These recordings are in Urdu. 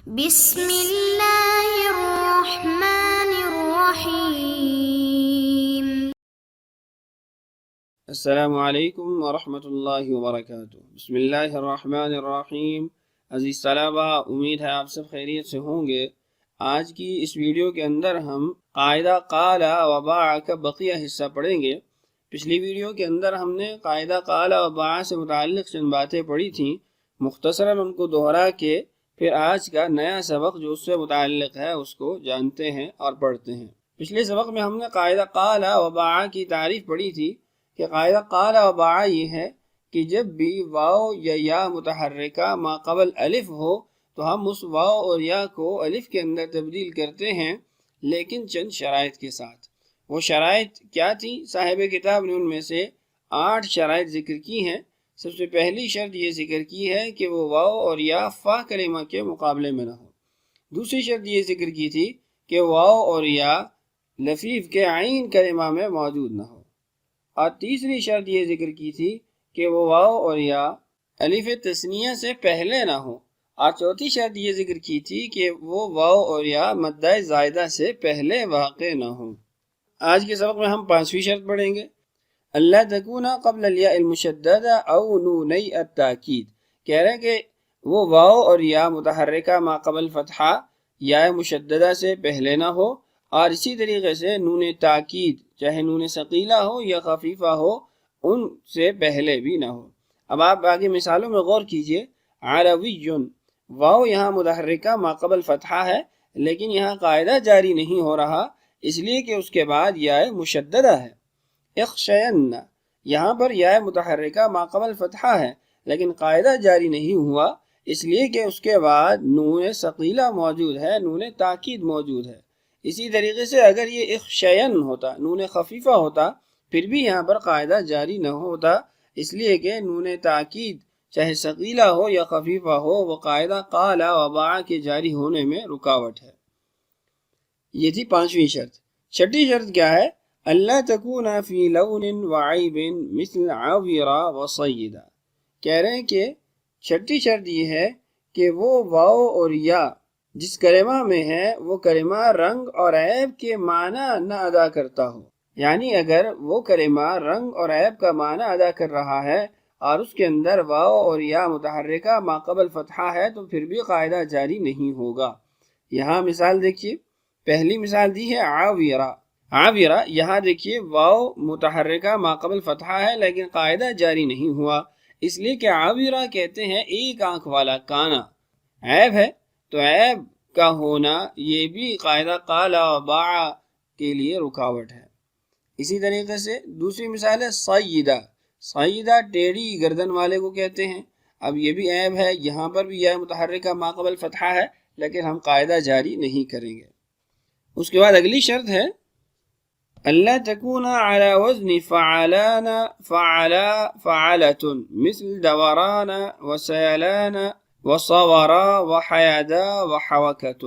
بسم اللہ الرحمن الرحیم۔ السلام علیکم ورحمۃ اللہ وبرکاتہ۔ بسم اللہ الرحمن الرحیم۔ عزیز طلبہ، امید ہے آپ سب خیریت سے ہوں گے۔ آج کی اس ویڈیو کے اندر ہم قاعدہ قال و باع کا بقیہ حصہ پڑھیں گے۔ پچھلی ویڈیو کے اندر ہم نے قاعدہ قال و باع سے متعلق چند باتیں پڑھی تھیں، مختصراً ان کو دہرا کے پھر آج کا نیا سبق جو اس سے متعلق ہے اس کو جانتے ہیں اور پڑھتے ہیں۔ پچھلے سبق میں ہم نے قاعدہ قال و باع کی تعریف پڑھی تھی کہ قاعدہ قال و باع یہ ہے کہ جب بھی واو یا متحرکہ ما قبل الف ہو تو ہم اس واو اور یا کو الف کے اندر تبدیل کرتے ہیں، لیکن چند شرائط کے ساتھ۔ وہ شرائط کیا تھیں؟ صاحب کتاب نے ان میں سے 8 شرائط ذکر کی ہیں۔ سب سے پہلی شرط یہ ذکر کی ہے کہ وہ واو اور یا فا کلمہ کے مقابلے میں نہ ہو۔ دوسری شرط یہ ذکر کی تھی کہ واو اور یا لفیف کے عین کلمہ میں موجود نہ ہو۔ اور تیسری شرط یہ ذکر کی تھی کہ وہ واو اور یا الف تثنیہ سے پہلے نہ ہو۔ اور چوتھی شرط یہ ذکر کی تھی کہ وہ واو اور یا مدہ زائدہ سے پہلے واقع نہ ہو۔ آج کے سبق میں ہم 5ویں شرط پڑھیں گے، اللہ تکون قبل الیاء المشددہ او نونی التاکید۔ کہہ رہے ہیں کہ وہ واو اور یا متحرکہ ما قبل فتحہ یا مشددہ سے پہلے نہ ہو، اور اسی طریقے سے نون تاکید چاہے نون ثقیلہ ہو یا خفیفہ ہو ان سے پہلے بھی نہ ہو۔ اب آپ آگے مثالوں میں غور کیجئے۔ عربی، واو یہاں متحرکہ ما قبل فتحہ ہے، لیکن یہاں قاعدہ جاری نہیں ہو رہا اس لیے کہ اس کے بعد یا مشددہ ہے۔ اخشین، یہاں پر یا متحرکہ ما قبل فتحہ ہے لیکن قاعدہ جاری نہیں ہوا اس لیے کہ اس کے بعد نون ثقیلہ موجود ہے، نون تاکید موجود ہے۔ اسی طریقے سے اگر یہ اخشین ہوتا، نون خفیفہ ہوتا، پھر بھی یہاں پر قاعدہ جاری نہ ہوتا اس لیے کہ نون تاکید چاہے ثقیلہ ہو یا خفیفہ ہو وہ قاعدہ قال و باع کے جاری ہونے میں رکاوٹ ہے۔ یہ تھی 5ویں شرط۔ 6ٹھی شرط کیا ہے؟ اللہ تکون فی لون وعیب مثل عویرہ وصیدہ۔ کہہ رہے ہیں کہ 6ٹھی شرط یہ ہے کہ وہ واو اور یا جس کلمہ میں ہے وہ کلمہ رنگ اور عیب کے معنی نہ ادا کرتا ہو۔ یعنی اگر وہ کلمہ رنگ اور عیب کا معنی ادا کر رہا ہے اور اس کے اندر واو اور یا متحرکہ ما قبل فتحہ ہے تو پھر بھی قاعدہ جاری نہیں ہوگا۔ یہاں مثال دیکھیے، پہلی مثال دی ہے عاویرہ۔ عاویرہ، یہاں دیکھیے واو متحرکہ ما قبل فتحہ ہے لیکن قاعدہ جاری نہیں ہوا اس لیے کہ عاویرہ کہتے ہیں ایک آنکھ والا کانا۔ عیب ہے تو عیب کا ہونا یہ بھی قاعدہ قال و باع کے لیے رکاوٹ ہے۔ اسی طریقے سے دوسری مثال ہے سیدہ۔ سیدہ ٹیڑھی گردن والے کو کہتے ہیں۔ اب یہ بھی عیب ہے، یہاں پر بھی یا متحرکہ ما قبل فتحہ ہے لیکن ہم قاعدہ جاری نہیں کریں گے۔ اس کے بعد اگلی شرط ہے اللہ تکون علی وزن فعلان فعلا فعلۃ مثل دوران وسیلان وصورا وحیدا وحوکۃ۔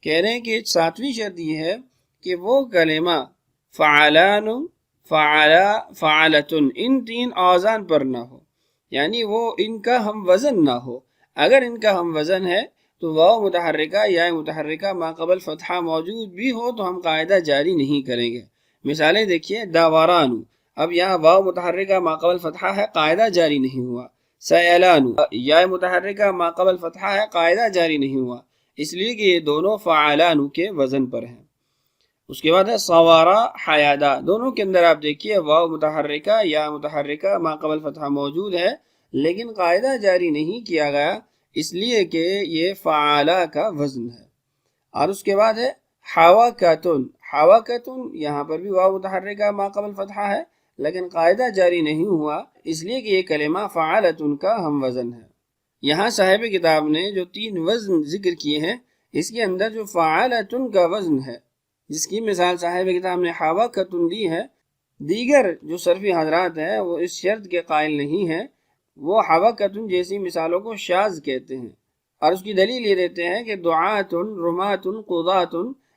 کہہ رہے ہیں کہ 7ویں شرط یہ ہے کہ وہ کلمہ فعلان فعلا فعلۃ ان 3 اوزان پر نہ ہو، یعنی وہ ان کا ہم وزن نہ ہو۔ اگر ان کا ہم وزن ہے تو واو متحرکہ یا متحرکہ ما قبل فتحہ موجود بھی ہو تو ہم قاعدہ جاری نہیں کریں گے۔ مثالیں دیکھیے، دوران، اب یہاں واو متحرکہ ما قبل فتحہ ہے، قاعدہ جاری نہیں ہوا۔ سیلان، یا متحرکہ ما قبل فتحہ ہے، قاعدہ جاری نہیں ہوا اس لیے کہ یہ دونوں فعلان کے وزن پر ہیں۔ اس کے بعد ہے صورا حیادا، دونوں کے اندر آپ دیکھیے واو متحرکہ یا متحرکہ ما قبل فتحہ موجود ہے لیکن قاعدہ جاری نہیں کیا گیا اس لیے کہ یہ فعلا کا وزن ہے۔ اور اس کے بعد ہے حوکۃ۔ حوکۃ، یہاں پر بھی واو متحرکہ ما قبل فتحہ ہے لیکن قاعدہ جاری نہیں ہوا اس لیے کہ یہ کلمہ فعلۃ کا ہم وزن ہے۔ یہاں صاحب کتاب نے جو 3 وزن ذکر کیے ہیں اس کے اندر جو فعلۃ کا وزن ہے جس کی مثال صاحب کتاب نے حوکۃ دی ہے، دیگر جو صرفی حضرات ہیں وہ اس شرط کے قائل نہیں ہیں، وہ حوکۃ جیسی مثالوں کو شاذ کہتے ہیں اور اس کی دلیل یہ دیتے ہیں کہ دعات، رمات، قضات،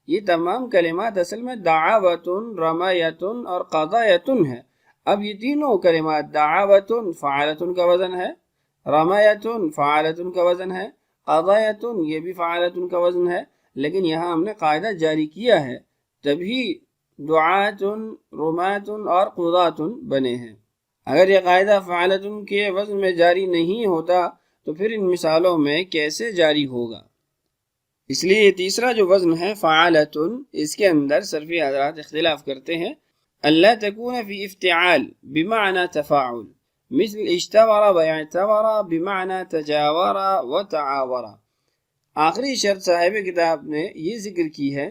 یہ تمام کلمات اصل میں دعوت، رمیت اور قضایت ہے۔ اب یہ تینوں کلمات دعوت فعلۃ کا وزن ہے، رمیت فعلۃ کا وزن ہے، قضایتن یہ بھی فعالتن کا وزن ہے، لیکن یہاں ہم نے قاعدہ جاری کیا ہے تبھی دعاتن، رماتن اور قضاتن بنے ہیں۔ اگر یہ قاعدہ فعالتن کے وزن میں جاری نہیں ہوتا تو پھر ان مثالوں میں کیسے جاری ہوگا؟ اس لیے یہ تیسرا جو وزن ہے فعالتن، اس کے اندر صرفی حضرات اختلاف کرتے ہیں۔ اللہ تکون فی افتعال بمعنى تفاعل مثل اشتور واعتبر بمعنى تجاور وتعاور۔ آخری شرط صاحب کتاب نے یہ ذکر کی ہے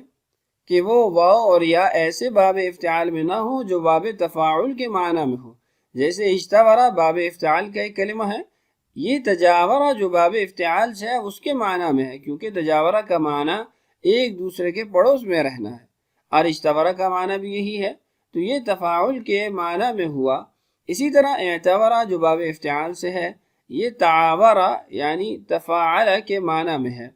کہ وہ واو اور یا ایسے باب افتعال میں نہ ہو جو باب تفاعل کے معنی میں ہو، جیسے اشتور باب افتعال کا ایک کلمہ ہے، یہ تجاورہ جو باب افتعال سے ہے اس کے معنی میں ہے، کیونکہ تجاورہ کا معنی ایک دوسرے کے پڑوس میں رہنا ہے، اور اشتورہ کا معنی بھی یہی ہے، تو یہ تفاعل کے معنی میں ہوا۔ اسی طرح اعتبرہ جو باب افتعال سے ہے، یہ تعاورہ یعنی تفاعل کے معنی میں ہے،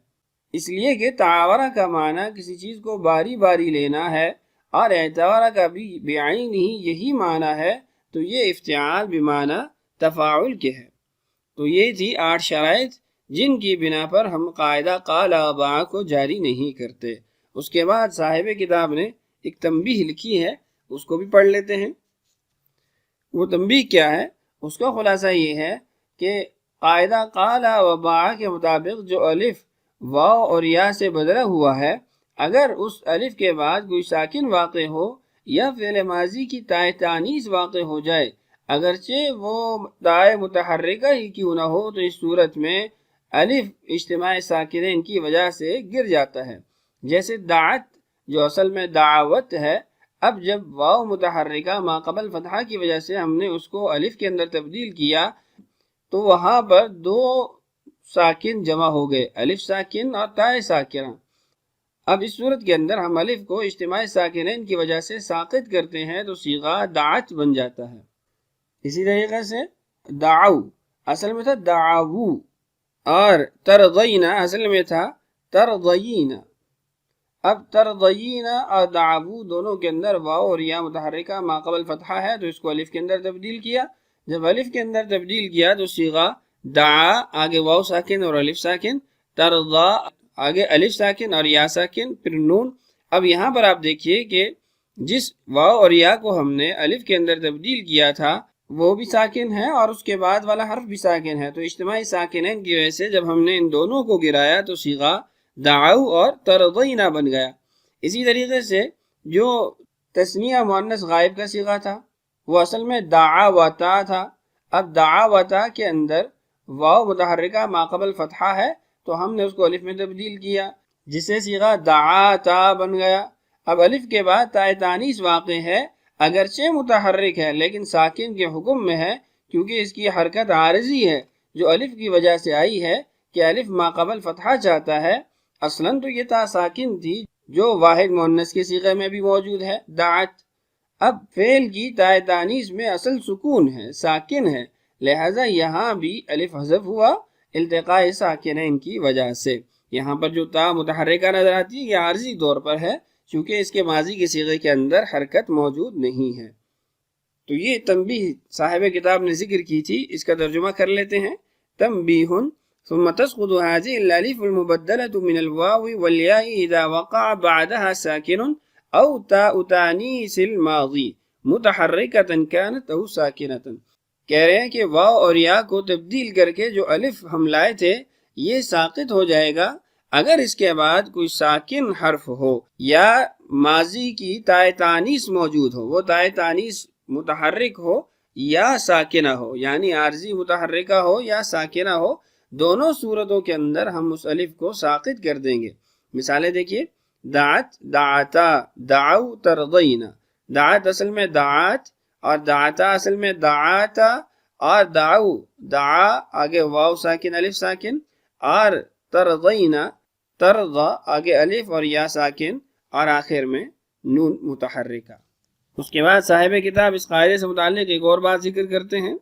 اس لیے کہ تعاورہ کا معنی کسی چیز کو باری باری لینا ہے، اور اعتبارہ کا بھی بعین ہی یہی معنی ہے، تو یہ افتعال بمعنی تفاعل کے ہے۔ تو یہ تھی 8 شرائط جن کی بنا پر ہم قاعدہ قال با کو جاری نہیں کرتے۔ اس کے بعد صاحب کتاب نے ایک تنبیہ لکھی ہے، اس کو بھی پڑھ لیتے ہیں۔ وہ تنبیہ کیا ہے؟ اس کا خلاصہ یہ ہے کہ قاعدہ قال و با کے مطابق جو الف واو اور یا سے بدلا ہوا ہے، اگر اس الف کے بعد کوئی ساکن واقع ہو یا فعل ماضی کی تائے تانیث واقع ہو جائے، اگرچہ وہ تائے متحرکہ ہی کیوں نہ ہو، تو اس صورت میں الف اجتماع ساکنین کی وجہ سے گر جاتا ہے، جیسے دعت جو اصل میں دعوت ہے، اب جب واو متحرکہ ما قبل فتحہ کی وجہ سے ہم نے اس کو الف کے اندر تبدیل کیا تو وہاں پر 2 ساکن جمع ہو گئے، الف ساکن اور تائے ساکنہ۔ اب اس صورت کے اندر ہم الف کو اجتماع ساکنین کی وجہ سے ساقط کرتے ہیں تو صیغہ دعت بن جاتا ہے۔ اسی طریقے سے دعو اصل میں تھا دعاو، اور ترضینا اصل میں تھا ترضینا۔ اب ترضینا اور دعاو دونوں کے اندر واو اور یا متحرکہ ما قبل فتحہ ہے، تو اس کو الف کے اندر تبدیل کیا۔ جب الف کے اندر تبدیل کیا تو صیغہ دعا آگے واو ساکن اور الف ساکن، ترضا آگے الف ساکن اور یا ساکن، پھر نون۔ اب یہاں پر آپ دیکھیے کہ جس واو اور یا کو ہم نے الف کے اندر تبدیل کیا تھا وہ بھی ساکن ہے اور اس کے بعد والا حرف بھی ساکن ہے، تو اجتماعی ساکنین کی وجہ سے جب ہم نے ان دونوں کو گرایا تو صیغہ دعو اور ترضینا بن گیا۔ اسی طریقے سے جو تثنیہ مؤنث غائب کا صیغہ تھا وہ اصل میں دعوتا تھا، اب دعوتا کے اندر واو متحرکہ ما قبل فتحہ ہے تو ہم نے اس کو الف میں تبدیل کیا، جس سے صیغہ دعاتا بن گیا۔ اب الف کے بعد تائے تانیث واقع ہے، اگرچہ متحرک ہے لیکن ساکن کے حکم میں ہے، کیونکہ اس کی حرکت عارضی ہے جو الف کی وجہ سے آئی ہے کہ الف ما قبل فتحہ چاہتا ہے۔ اصلاً تو یہ تا ساکن تھی جو واحد مؤنث کے صیغے میں بھی موجود ہے دعت۔ اب فعل کی تائے تانیث میں اصل سکون ہے، ساکن ہے، لہذا یہاں بھی الف حذف ہوا التقاء ساکنین کی وجہ سے۔ یہاں پر جو تا متحرکہ نظر آتی ہے یہ عارضی طور پر ہے، چونکہ اس کے ماضی کے صیغے کے اندر حرکت موجود نہیں ہے۔ تو یہ تنبیہ صاحب کتاب نے ذکر کی تھی، اس کا ترجمہ کر لیتے ہیں۔ تنبیہ ثم تسقط هذه الالف المبدلة من الواو والياء اذا وقع بعدها ساكن او تاء تانيث الماضي متحركة كانت او ساكنة۔ کہہ رہے ہیں کہ واو اور یا کو تبدیل کر کے جو الف ہم لائے تھے یہ ساقط ہو جائے گا اگر اس کے بعد کوئی ساکن حرف ہو یا ماضی کی تائے تانیث موجود ہو، وہ تائے تانیث متحرک ہو یا ساکنہ ہو، یعنی عارضی متحرکہ ہو یا ساکنہ ہو، دونوں صورتوں کے اندر ہم اس الف کو ساقط کر دیں گے۔ مثالیں دیکھیے، دعت، دعتا، دعو، ترضینا۔ دعت اصل میں دعات اور دعتا اصل میں دعاتا، اور دعو دعا آگے واو ساکن الف ساکن، اور ترضینا ترضا آگے الف اور یا ساکن اور آخر میں نون متحرکہ۔ اس کے بعد صاحب کتاب اس قاعدے سے متعلق ایک اور بات ذکر کرتے ہیں،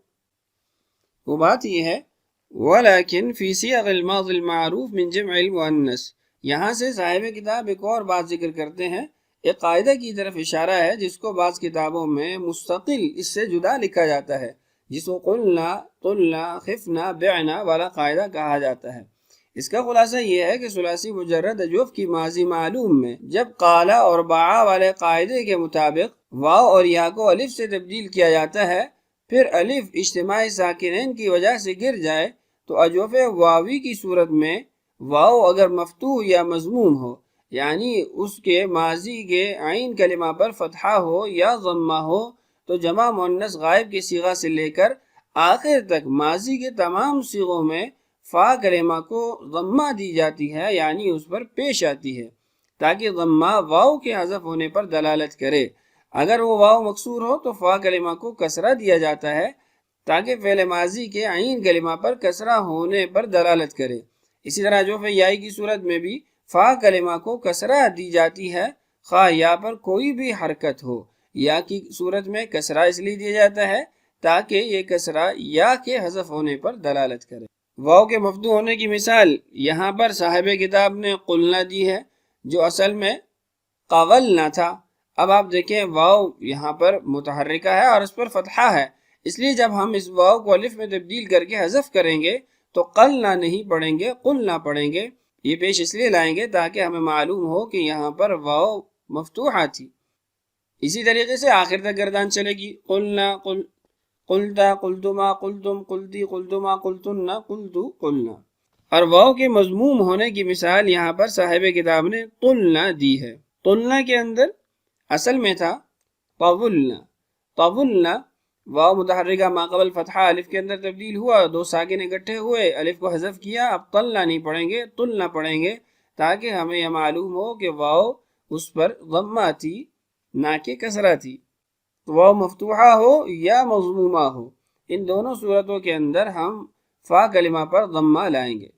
وہ بات یہ ہے وَلَكِنْ فِي صِيَغِ الْمَاضِ الْمَعْرُوفِ مِنْ جَمْعِ الْمُؤَنَّثِ۔ یہاں سے صاحب کتاب ایک اور بات ذکر کرتے ہیں، ایک قاعدہ کی طرف اشارہ ہے جس کو بعض کتابوں میں مستقل اس سے جدا لکھا جاتا ہے، جس کو قلنا، طلنا، خفنا، بعنا والا قاعدہ کہا جاتا ہے۔ اس کا خلاصہ یہ ہے کہ ثلاثی مجرد اجوف کی ماضی معلوم میں جب قالا اور باعا والے قاعدے کے مطابق واو اور یا کو الف سے تبدیل کیا جاتا ہے، پھر الف اجتماعی ساکنین کی وجہ سے گر جائے تو اجوف واوی کی صورت میں واو اگر مفتوح یا مضموم ہو، یعنی اس کے ماضی کے عین کلمہ پر فتحہ ہو یا ضمہ ہو، تو جمع مؤنث غائب کے صیغہ سے لے کر آخر تک ماضی کے تمام صیغوں میں فا کلمہ کو ضمہ دی جاتی ہے، یعنی اس پر پیش آتی ہے تاکہ ضمہ واو کے حذف ہونے پر دلالت کرے۔ اگر وہ واو مکسور ہو تو فا کلمہ کو کسرہ دیا جاتا ہے تاکہ فعل ماضی کے عین کلمہ پر کسرہ ہونے پر دلالت کرے۔ اسی طرح جو یائی کی صورت میں بھی فا کلمہ کو کسرہ دی جاتی ہے، خواہ یا پر کوئی بھی حرکت ہو۔ یا کی صورت میں کسرہ اس لیے دیا جاتا ہے تاکہ یہ کسرہ یا کے حذف ہونے پر دلالت کرے۔ واو کے مفتوح ہونے کی مثال یہاں پر صاحب کتاب نے قلنا دی ہے، جو اصل میں قولنا تھا۔ اب آپ دیکھیں واو یہاں پر متحرکہ ہے اور اس پر فتحہ ہے، اس لیے جب ہم اس واو کو الف میں تبدیل کر کے حذف کریں گے تو قلنا نہیں پڑھیں گے، قلنا پڑھیں گے۔ یہ پیش اس لیے لائیں گے تاکہ ہمیں معلوم ہو کہ یہاں پر واو مفتوحہ تھی۔ اسی طریقے سے آخر تک گردان چلے گی، قلنا قلتا قلتما قلتم قلتی قلتما قلتن قلتو قلنا۔ اور واو کے مضموم ہونے کی مثال یہاں پر صاحب کتاب نے قلنا دی ہے۔ قلنا کے اندر اصل میں تھا طولنا، طولنا واو متحرکہ ما قبل فتحہ الف کے اندر تبدیل ہوا، دو ساکن اکٹھے ہوئے، الف کو حذف کیا، اب طلنا نہیں پڑھیں گے، طلنا پڑھیں گے تاکہ ہمیں یہ معلوم ہو کہ واو اس پر ضمہ تھی نہ کہ کسرہ تھی۔ تو واو مفتوحہ ہو یا مضمومہ ہو، ان دونوں صورتوں کے اندر ہم فا کلمہ پر ضمہ لائیں گے۔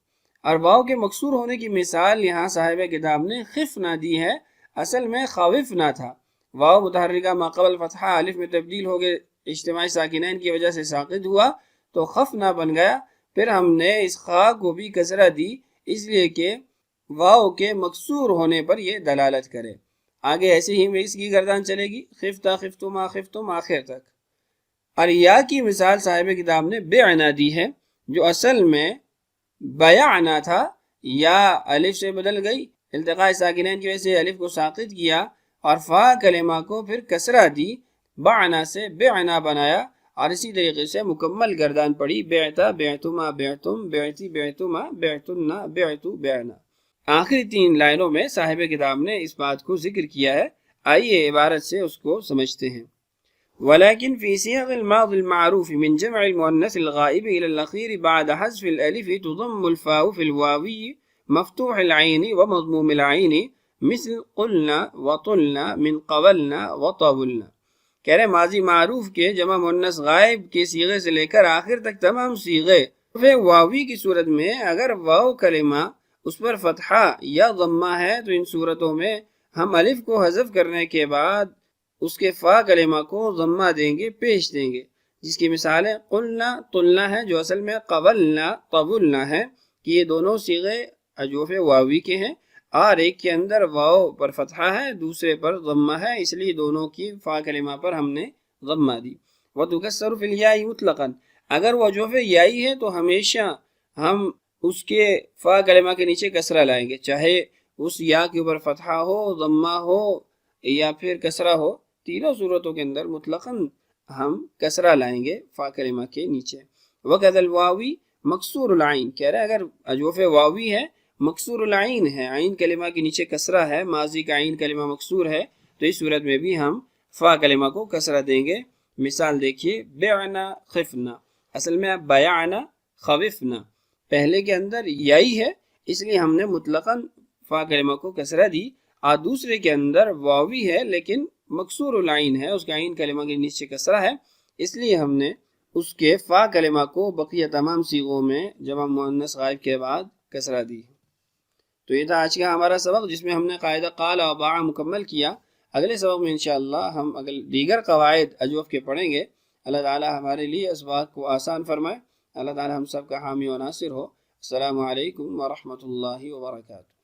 اور واو کے مکسور ہونے کی مثال یہاں صاحب کتاب نے خفنا دی ہے، اصل میں خوفنا تھا۔ واو متحرکہ ما قبل فتحہ الف میں تبدیل ہو گئے، اجتماعی ساکنین کی وجہ سے ساقط ہوا تو خفنا بن گیا۔ پھر ہم نے اس خا کو بھی کسرہ دی، اس لیے کہ واو کے مکسور ہونے پر یہ دلالت کرے۔ آگے ایسے ہی میں اس کی گردان چلے گی، خفتا خفتما خفتم آخر تک۔ اور یا کی مثال صاحب کتاب نے بعنا دی ہے، جو اصل میں بیعنا تھا، یا الف سے بدل گئی، التقاء ساکنین کی وجہ سے الف کو ساقط کیا اور فا کلمہ کو پھر کسرہ دی، بعنا سے بعنا بنایا، اور اسی طریقے سے مکمل گردان پڑی، بعتا بعتما بعتم بعتی بعتما بعتنا بعتو بعنا۔ آخری 3 لائنوں میں صاحب کتاب نے اس بات کو ذکر کیا ہے، آئیے عبارت سے اس کو سمجھتے ہیں۔ وَلَكِنْ فِي صِيغِ الْمَاضِ الْمَعْرُوفِ مِنْ جَمْعِ الْمُؤَنَّثِ الْغَائِبِ إِلَى الْأَخِيرِ بَعْدَ حَذْفِ الْأَلِفِ تُضَمُّ الْفَاءُ فِي الْوَاوِيِّ مَفْتُوحِ الْعَيْنِ وَمَضْمُومِ الْعَيْنِ مثل قُلْنَا وَطُلْنَا مِنْ قَوَلْنَا وَطَوُلْنَا۔ کہہ رہے ماضی معروف کے جمع مؤنث غائب کے صیغے سے لے کر آخر تک تمام صیغے واوی کی صورت میں اگر واو کلمہ اس پر فتحہ یا ضمہ ہے تو ان صورتوں میں ہم الف کو حذف کرنے کے بعد اس کے فا کلمہ کو ضمہ دیں گے، پیش دیں گے، جس کی مثال ہے قلنا طلنا ہے، جو اصل میں قولنا طولنا ہے، کہ یہ دونوں صیغے اجوف واوی کے ہیں، اور ایک کے اندر واو پر فتحہ ہے، دوسرے پر ضمہ ہے، اس لیے دونوں کی فا کلمہ پر ہم نے ضمہ دی۔ وَتُكَسَّرُ فِي الْيَاءِ مُطْلَقًا، اگر وہ اجوف یائی ہے تو ہمیشہ ہم اس کے فا کلمہ کے نیچے کسرہ لائیں گے، چاہے اس یا کے اوپر فتحہ ہو، ضمہ ہو یا پھر کسرہ ہو، تینوں صورتوں کے اندر مطلقاً ہم کسرہ لائیں گے فا کلمہ کے نیچے۔ وَكَذَا الْوَاوِي مکسور العین، کہہ رہے اگر اجوف واوی ہے، مکسور العین ہے، عین کلمہ کے نیچے کسرہ ہے، ماضی کا عین کلمہ مکسور ہے، تو اس صورت میں بھی ہم فا کلمہ کو کسرہ دیں گے۔ مثال دیکھیے، بعنا خفنا، اصل میں بیعنا خوفنا، پہلے کے اندر یائی ہے اس لیے ہم نے مطلقاً فا کلمہ کو کسرہ دی، اور دوسرے کے اندر واوی ہے لیکن مکسور العین ہے، اس کا عین کلمہ کے نیچے کسرہ ہے، اس لیے ہم نے اس کے فا کلمہ کو بقیہ تمام صیغوں میں جمع مؤنث غائب کے بعد کسرہ دی۔ تو یہ تھا آج کا ہمارا سبق، جس میں ہم نے قاعدہ قال و باع مکمل کیا۔ اگلے سبق میں انشاءاللہ ہم دیگر قواعد اجوف کے پڑھیں گے۔ اللہ تعالی ہمارے لیے اس بات کو آسان فرمائے۔ اللہ تعالی ہم سب کا حامی و ناصر ہو۔ السلام علیکم ورحمۃ اللہ وبرکاتہ۔